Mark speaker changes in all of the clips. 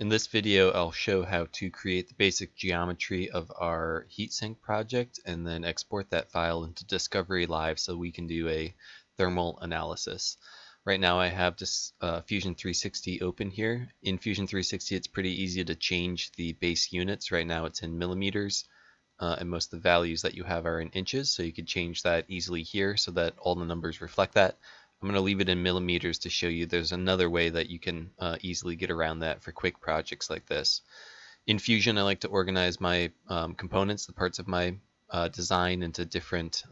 Speaker 1: In this video, I'll show how to create the basic geometry of our heatsink project and then export that file into Discovery Live so we can do a thermal analysis. Right now I have this Fusion 360 open here. In Fusion 360 it's pretty easy to change the base units. Right now it's in millimeters and most of the values that you have are in inches, so you could change that easily here so that all the numbers reflect that. I'm going to leave it in millimeters to show you there's another way that you can easily get around that for quick projects like this. In Fusion, I like to organize my components, the parts of my design, into different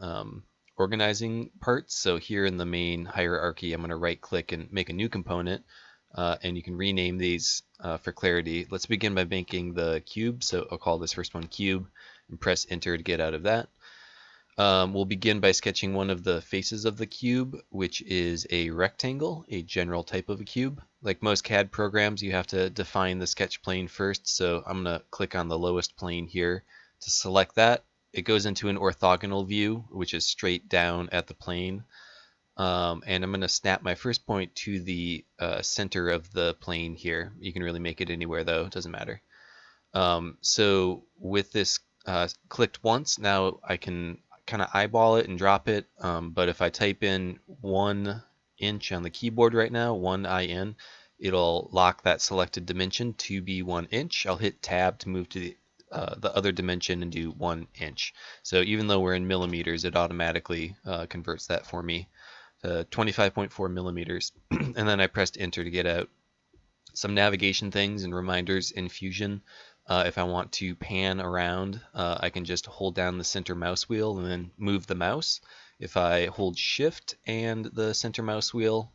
Speaker 1: organizing parts. So here in the main hierarchy, I'm going to right click and make a new component, and you can rename these for clarity. Let's begin by making the cube. So I'll call this first one cube and press enter to get out of that. We'll begin by sketching one of the faces of the cube, which is a rectangle, a general type of a cube. Like most CAD programs, you have to define the sketch plane first, so I'm going to click on the lowest plane here to select that. It goes into an orthogonal view, which is straight down at the plane. And I'm going to snap my first point to the center of the plane here. You can really make it anywhere though, it doesn't matter. So with this clicked once, now I can kind of eyeball it and drop it, but if I type in 1 inch on the keyboard right now, 1 IN, it'll lock that selected dimension to be 1 inch. I'll hit tab to move to the other dimension and do 1 inch. So even though we're in millimeters, it automatically converts that for me to 25.4 millimeters. And then I pressed enter to get out. Some navigation things and reminders in Fusion. If I want to pan around, I can just hold down the center mouse wheel and then move the mouse. If I hold shift and the center mouse wheel,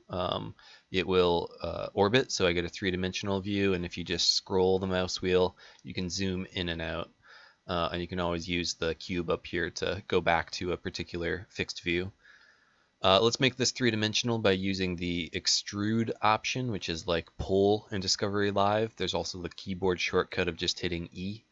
Speaker 1: it will orbit, so I get a three-dimensional view. And if you just scroll the mouse wheel, you can zoom in and out. And you can always use the cube up here to go back to a particular fixed view. Let's make this three-dimensional by using the Extrude option, which is like pull in Discovery Live. There's also the keyboard shortcut of just hitting E.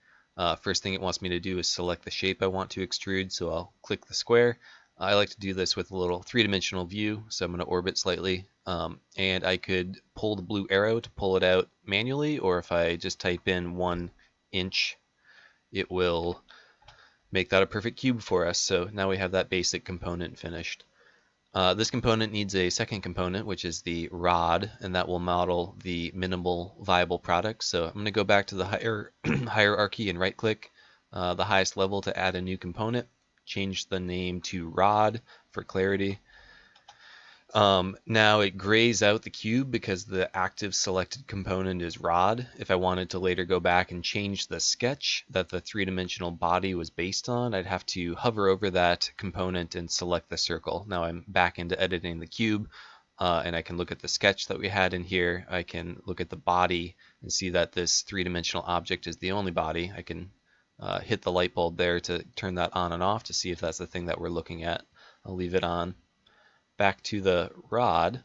Speaker 1: First thing it wants me to do is select the shape I want to extrude, so I'll click the square. I like to do this with a little three-dimensional view, so I'm going to orbit slightly. And I could pull the blue arrow to pull it out manually, or if I just type in 1 inch, it will make that a perfect cube for us. So now we have that basic component finished. This component needs a second component, which is the rod, and that will model the minimal viable product. So I'm going to go back to the hierarchy and right click the highest level to add a new component. Change the name to rod for clarity. Now it grays out the cube because the active selected component is rod. If I wanted to later go back and change the sketch that the three-dimensional body was based on, I'd have to hover over that component and select the circle. Now I'm back into editing the cube, and I can look at the sketch that we had in here. I can look at the body and see that this three-dimensional object is the only body. I can hit the light bulb there to turn that on and off to see if that's the thing that we're looking at. I'll leave it on. Back to the rod,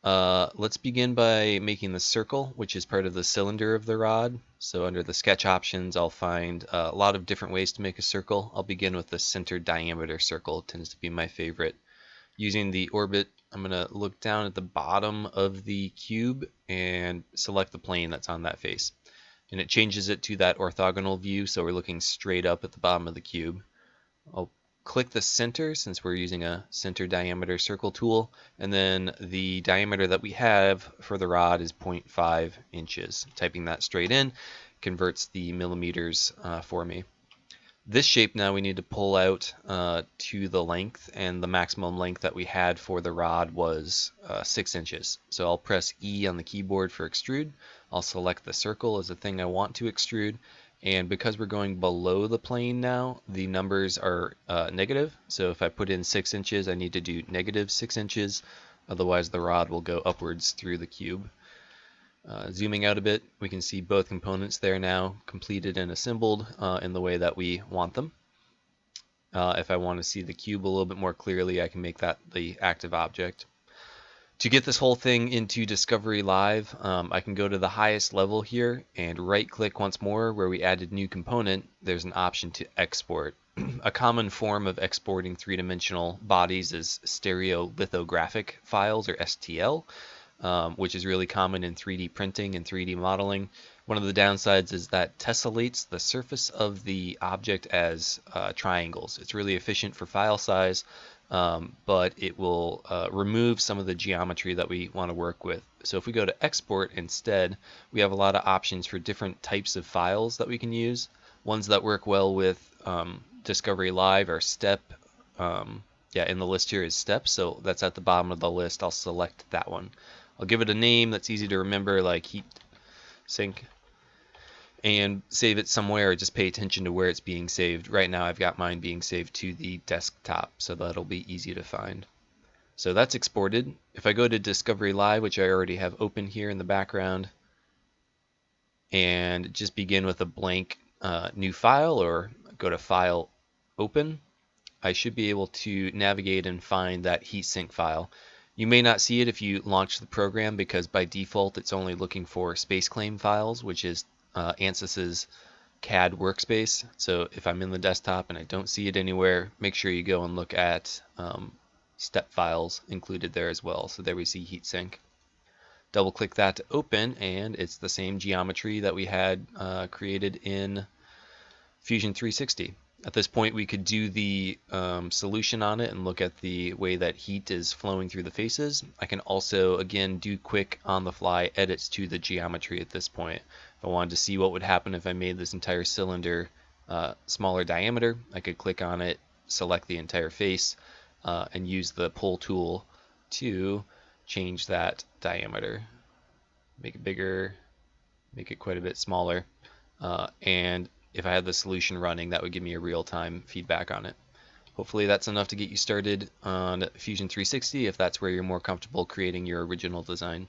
Speaker 1: let's begin by making the circle, which is part of the cylinder of the rod. So under the sketch options, I'll find a lot of different ways to make a circle. I'll begin with the center diameter circle. It tends to be my favorite. Using the orbit, I'm going to look down at the bottom of the cube and select the plane that's on that face. And it changes it to that orthogonal view, so we're looking straight up at the bottom of the cube. I'll click the center since we're using a center diameter circle tool, and then the diameter that we have for the rod is 0.5 inches. Typing that straight in converts the millimeters for me. This shape now we need to pull out to the length, and the maximum length that we had for the rod was 6 inches. So I'll press E on the keyboard for extrude. I'll select the circle as the thing I want to extrude. And because we're going below the plane now, the numbers are negative. So if I put in 6 inches, I need to do negative 6 inches. Otherwise, the rod will go upwards through the cube. Zooming out a bit, we can see both components there now, completed and assembled in the way that we want them. If I want to see the cube a little bit more clearly, I can make that the active object. To get this whole thing into Discovery Live, I can go to the highest level here and right click once more where we added new component. There's an option to export. A common form of exporting three-dimensional bodies is stereolithographic files, or STL. which is really common in 3D printing and 3D modeling. One of the downsides is that tessellates the surface of the object as triangles. It's really efficient for file size, but it will remove some of the geometry that we want to work with. So if we go to export instead, we have a lot of options for different types of files that we can use. Ones that work well with Discovery Live are step. Yeah, in the list here is steps, so that's at the bottom of the list. I'll select that one. I'll give it a name that's easy to remember, like heat sink, and save it somewhere. Just pay attention to where it's being saved. Right now I've got mine being saved to the desktop, so that'll be easy to find. So that's exported. If I go to Discovery Live, which I already have open here in the background, and just begin with a blank new file, or go to File, Open, I should be able to navigate and find that heatsink file. You may not see it if you launch the program, because by default it's only looking for space claim files, which is ANSYS's CAD workspace. So if I'm in the desktop and I don't see it anywhere, make sure you go and look at step files included there as well. So there we see heatsink. Double click that to open, and it's the same geometry that we had created in Fusion 360. At this point we could do the solution on it and look at the way that heat is flowing through the faces. I can also again do quick on the fly edits to the geometry at this point. If I wanted to see what would happen if I made this entire cylinder smaller diameter, I could click on it, select the entire face, and use the pull tool to change that diameter. Make it bigger, make it quite a bit smaller, and if I had the solution running, that would give me a real-time feedback on it. Hopefully that's enough to get you started on Fusion 360 if that's where you're more comfortable creating your original design.